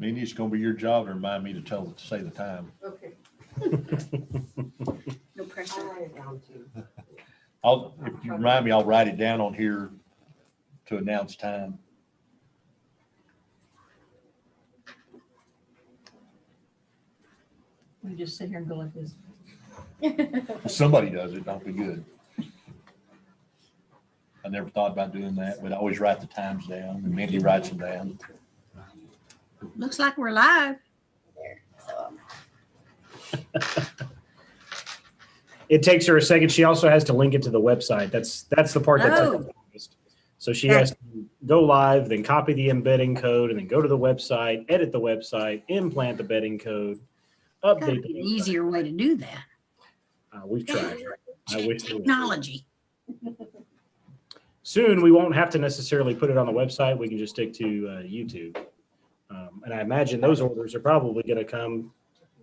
Mindy, it's gonna be your job to remind me to say the time. Okay. No pressure. I'll write it down too. If you remind me, I'll write it down on here to announce time. We just sit here and go like this. If somebody does it, that'll be good. I never thought about doing that, but I always write the times down, and Mindy writes them down. Looks like we're live. It takes her a second. She also has to link it to the website. That's the part that took her the longest. So she has to go live, then copy the embedding code, and then go to the website, edit the website, implant the embedding code, Gotta update be the an website. easier way to do that. We've tried. I wish we would. Technology. Soon we won't have to necessarily put it on the website. We can just stick to YouTube. And I imagine those orders are probably going to come,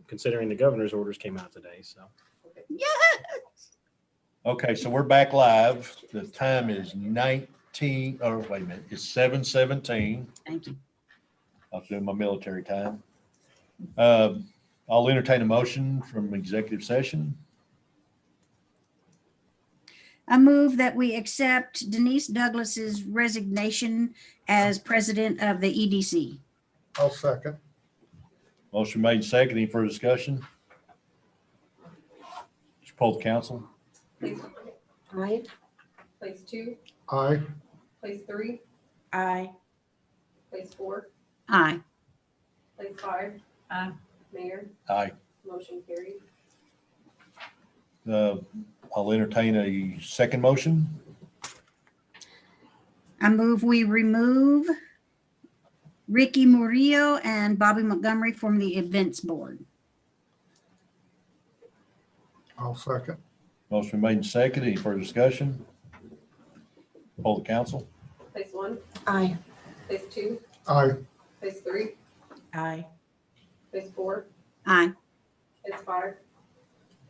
considering the governor's orders came out today. So Okay, so we're back live. The time is 19, oh, wait a minute, it's 7:17. Thank you. I was doing my military time. I'll entertain a motion from executive session. I move that we accept Denise Douglas's resignation as president of the EDC. I'll second. Motion made second. Any further discussion? Just poll the council. Place Aye. Place 2, Aye. place 3, Aye. place 4, Aye. place 5. Aye. Mayor, Aye. motion carried. I'll entertain a second motion. I move we remove Ricky Murillo and Bobby Montgomery from the events board. I'll second. Motion made second. Any further discussion? Poll the council. Place 1, Aye. place 2, Aye. place 3, Aye. place 4, Aye. place 5.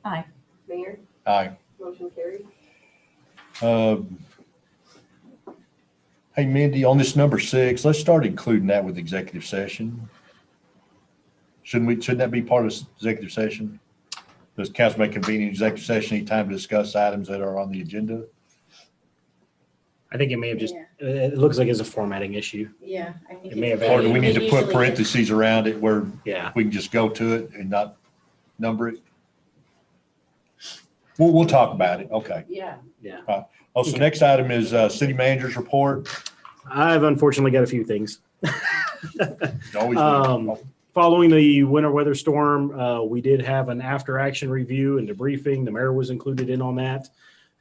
Aye. Mayor, Aye. motion carried. Hey, Mindy, on this number 6, let's start including that with executive session. Shouldn't that be part of executive session? Does council may convene an executive session anytime to discuss items that are on the agenda? I think it may have just, it looks like it's a formatting issue. Yeah, I think It may have Or do we need to put usually parentheses around it where Yeah. we can just go to it and not number it? We'll talk about it. Okay. Yeah. Oh, so next item is city manager's report. I've unfortunately got a few things. Always do. Following the winter weather storm, we did have an after action review and debriefing. The mayor was included in on that.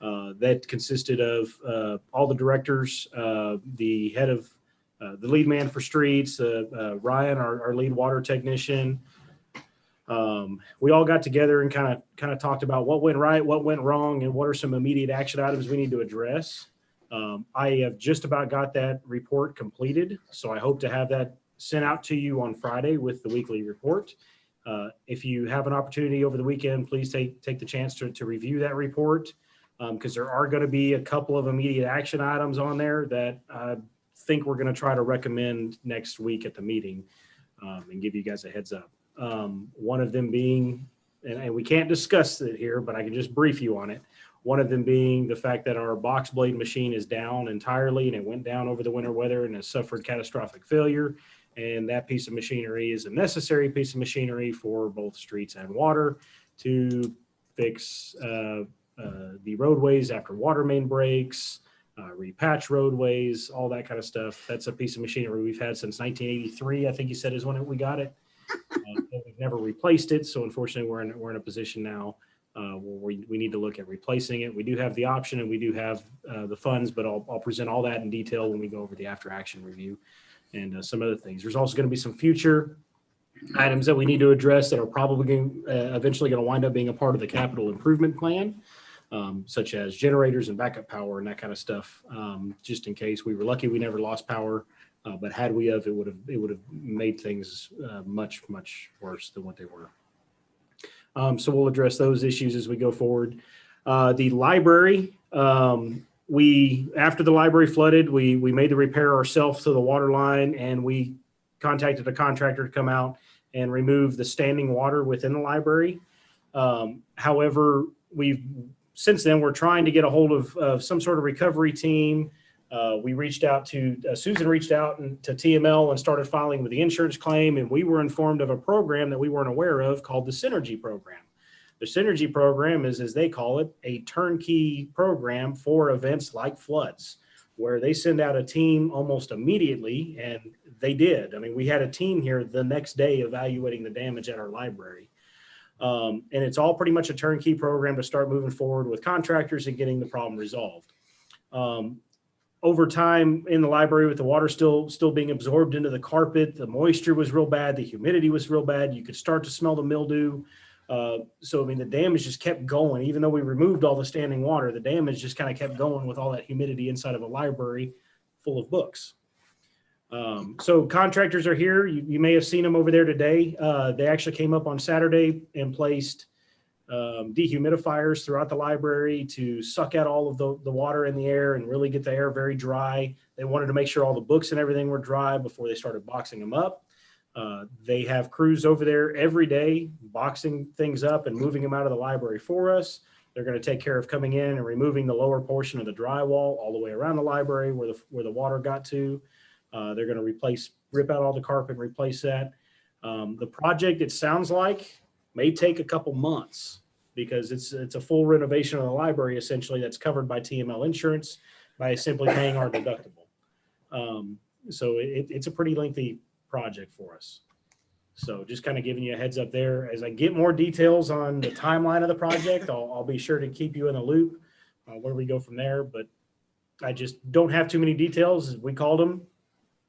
That consisted of all the directors, the head of the lead man for streets, Ryan, our lead water technician. We all got together and kind of talked about what went right, what went wrong, and what are some immediate action items we need to address. I have just about got that report completed, so I hope to have that sent out to you on Friday with the weekly report. If you have an opportunity over the weekend, please take the chance to review that report, because there are going to be a couple of immediate action items on there that I think we're going to try to recommend next week at the meeting, and give you guys a heads up. One of them being, and we can't discuss it here, but I can just brief you on it. One of them being the fact that our box blade machine is down entirely, and it went down over the winter weather and has suffered catastrophic failure. And that piece of machinery is a necessary piece of machinery for both streets and water to fix the roadways after water main breaks, repatch roadways, all that kind of stuff. That's a piece of machinery we've had since 1983, I think you said is when we got it. We've never replaced it, so unfortunately we're in a position now where we need to look at replacing it. We do have the option and we do have the funds, but I'll present all that in detail when we go over the after action review and some other things. There's also going to be some future items that we need to address that are probably eventually going to wind up being a part of the capital improvement plan, such as generators and backup power and that kind of stuff. Just in case we were lucky, we never lost power. But had we have, it would have made things much worse than what they were. So we'll address those issues as we go forward. The library, after the library flooded, we made the repair ourselves to the water line, and we contacted a contractor to come out and remove the standing water within the library. However, since then, we're trying to get a hold of some sort of recovery team. We reached out to, Susan reached out to TML and started filing with the insurance claim, and we were informed of a program that we weren't aware of called the Synergy Program. The Synergy Program is, as they call it, a turnkey program for events like floods, where they send out a team almost immediately, and they did. I mean, we had a team here the next day evaluating the damage at our library. And it's all pretty much a turnkey program to start moving forward with contractors and getting the problem resolved. Over time in the library, with the water still being absorbed into the carpet, the moisture was real bad, the humidity was real bad. You could start to smell the mildew. So, I mean, the damage just kept going. Even though we removed all the standing water, the damage just kind of kept going with all that humidity inside of a library full of books. So contractors are here. You may have seen them over there today. They actually came up on Saturday and placed dehumidifiers throughout the library to suck out all of the water in the air and really get the air very dry. They wanted to make sure all the books and everything were dry before they started boxing them up. They have crews over there every day boxing things up and moving them out of the library for us. They're going to take care of coming in and removing the lower portion of the drywall all the way around the library where the water got to. They're going to rip out all the carpet and replace that. The project, it sounds like, may take a couple months because it's a full renovation of the library, essentially, that's covered by TML insurance by simply paying our deductible. So it's a pretty lengthy project for us. So just kind of giving you a heads up there. As I get more details on the timeline of the project, I'll be sure to keep you in the loop where we go from there. But I just don't have too many details. We called them,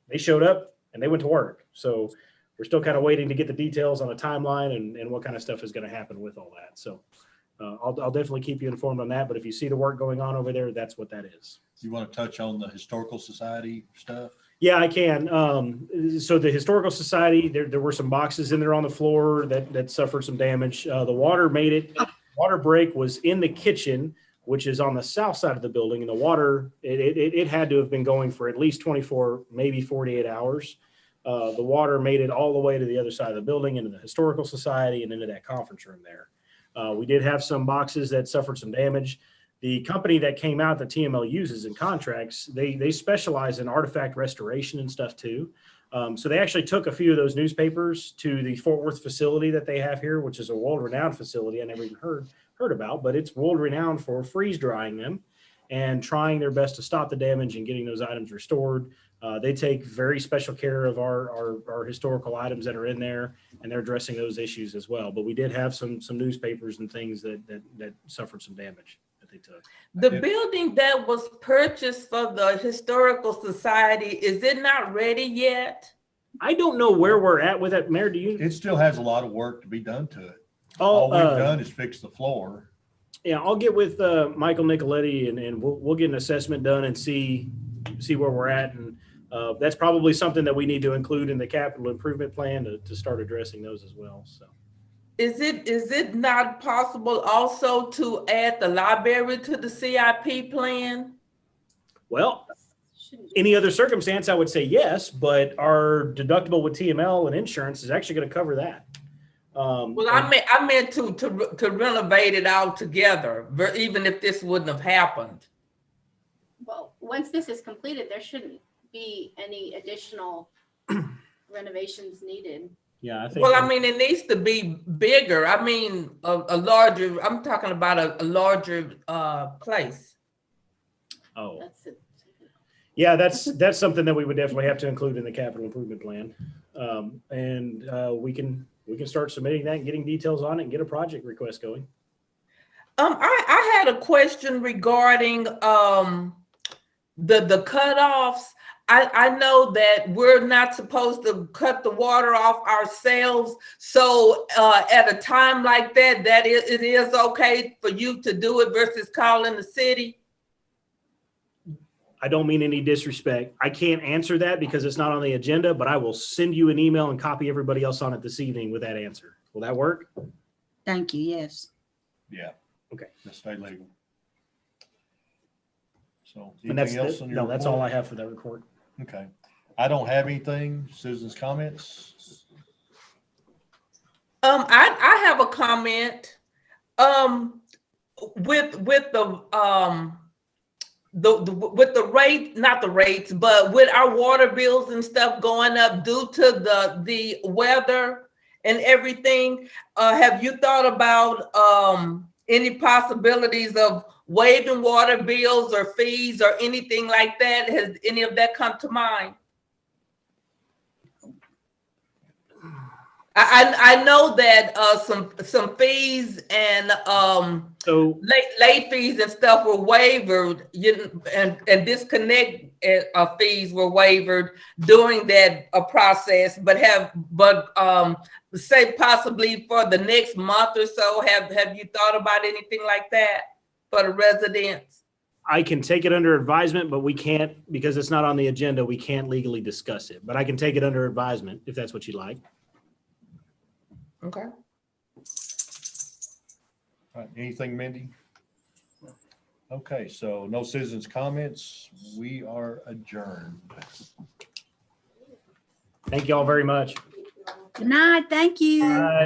they showed up, and they went to work. So we're still kind of waiting to get the details on a timeline and what kind of stuff is going to happen with all that. So I'll definitely keep you informed on that. But if you see the work going on over there, that's what that is. You want to touch on the Historical Society stuff? Yeah, I can. So the Historical Society, there were some boxes in there on the floor that suffered some damage. The water break was in the kitchen, which is on the south side of the building. And the water, it had to have been going for at least 24, maybe 48 hours. The water made it all the way to the other side of the building, into the Historical Society and into that conference room there. We did have some boxes that suffered some damage. The company that came out that TML uses in contracts, they specialize in artifact restoration and stuff too. So they actually took a few of those newspapers to the Fort Worth facility that they have here, which is a world-renowned facility I never even heard about, but it's world-renowned for freeze drying them and trying their best to stop the damage and getting those items restored. They take very special care of our historical items that are in there, and they're addressing those issues as well. But we did have some newspapers and things that suffered some damage that they took. The building that was purchased for the Historical Society, is it not ready yet? I don't know where we're at with that, Mayor. Do you? It still has a lot of work to be done to it. All we've done is fix the floor. Yeah, I'll get with Michael Nicoletti and we'll get an assessment done and see where we're at. And that's probably something that we need to include in the capital improvement plan to start addressing those as well. So, Is it not possible also to add the library to the CIP plan? well, any other circumstance, I would say yes, but our deductible with TML and insurance is actually going to cover that. Well, I meant to renovate it all together, even if this wouldn't have happened. Well, once this is completed, there shouldn't be any additional renovations needed. Yeah, I think. Well, I mean, it needs to be bigger. I mean, a larger. I'm talking about a larger place. Oh, That's it. yeah, that's something that we would definitely have to include in the capital improvement plan, and we can start submitting that and getting details on it and get a project request going. I had a question regarding the cutoffs. I know that we're not supposed to cut the water off ourselves. So at a time like that, it is okay for you to do it versus calling the city. I don't mean any disrespect. I can't answer that because it's not on the agenda, but I will send you an email and copy everybody else on it this evening with that answer. Will that work? Thank you. Yes. Yeah. Okay. That's stay legal. So And that's anything else on your no, that's report? all I have for that report. Okay. I don't have anything. Citizens' comments? I have a comment. With with the rate, not the rates, but with our water bills and stuff going up due to the weather and everything, have you thought about any possibilities of waiving water bills or fees or anything like that? Has any of that come to mind? I know that some fees and So late fees and stuff were waived, and disconnect fees were waived during that process. But say possibly for the next month or so, have you thought about anything like that for the residents? I can take it under advisement, but we can't, because it's not on the agenda, we can't legally discuss it. But I can take it under advisement if that's what you'd like. Okay. All right, anything, Mindy? Okay, so no citizens' comments. We are adjourned. Thank you all very much. Good night. Thank you. Bye.